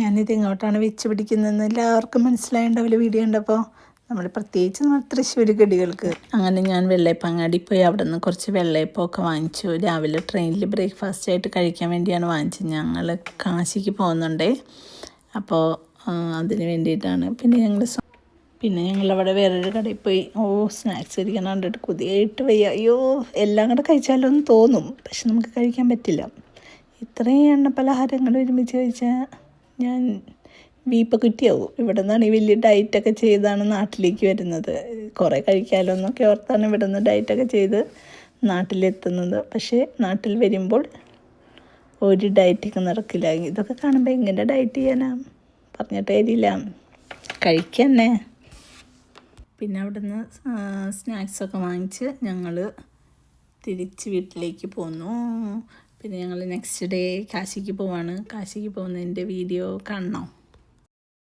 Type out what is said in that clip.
ഞാനിത് ഇങ്ങോട്ടാണ് വെച്ച് പിടിക്കുന്നതെന്ന് എല്ലാവർക്കും മനസ്സിലായിട്ടുണ്ടാവില്ല വീഡിയോ കണ്ടപ്പോൾ. പ്രത്യേകിച്ച് നമ്മൾ തൃശ്ശൂർ ഗഡികൾക്ക്. അങ്ങനെ ഞാൻ വെള്ളയപ്പങ്ങാടി പോയി അവിടെ നിന്ന് കുറച്ച് വെള്ളയപ്പമൊക്കെ വാങ്ങിച്ചു. രാവിലെ ട്രെയിനിൽ ബ്രേക്ക്ഫാസ്റ്റ് ആയിട്ട് കഴിക്കാൻ വേണ്ടിയാണ് വാങ്ങിച്ചത്. ഞങ്ങൾ കാശിക്ക് പോകുന്നുണ്ടേ, അപ്പോൾ അതിന് വേണ്ടിയിട്ടാണ്. പിന്നെ ഞങ്ങളവിടെ വേറൊരു കടയിൽ പോയി. സ്നാക്സ് കഴിക്കാൻ കണ്ടിട്ട് കൊതിയായിട്ട് വയ്യ. അയ്യോ, എല്ലാം കൂടെ കഴിച്ചാലോ എന്ന് തോന്നും, പക്ഷെ നമുക്ക് കഴിക്കാൻ പറ്റില്ല. ഇത്രയും എണ്ണ പലഹാരങ്ങൾ ഒരുമിച്ച് കഴിച്ചാൽ ഞാൻ വീപ്പക്കുറ്റിയാവും. ഇവിടെ നിന്നാണ് ഈ വലിയ ഡയറ്റൊക്കെ ചെയ്താണ് നാട്ടിലേക്ക് വരുന്നത്. കുറേ കഴിക്കാമല്ലോ എന്നൊക്കെ ഓർത്താണ് ഇവിടെ നിന്ന് ഡയറ്റൊക്കെ ചെയ്ത് നാട്ടിലെത്തുന്നത്. പക്ഷേ നാട്ടിൽ വരുമ്പോൾ ഒരു ഡയറ്റൊക്കെ നടക്കില്ല. ഇതൊക്കെ കാണുമ്പോൾ എങ്ങനെ ഡയറ്റ് ചെയ്യാനാ, പറഞ്ഞിട്ട് കാര്യമില്ല, കഴിക്കന്നെ. പിന്നെ അവിടെ നിന്ന് സ്നാക്സൊക്കെ വാങ്ങിച്ച് ഞങ്ങൾ തിരിച്ച് വീട്ടിലേക്ക് പോന്നു. പിന്നെ ഞങ്ങൾ നെക്സ്റ്റ് ഡേ കാശിക്ക് പോവാണ്. കാശിക്ക് പോകുന്നതിൻ്റെ വീഡിയോ കാണണം.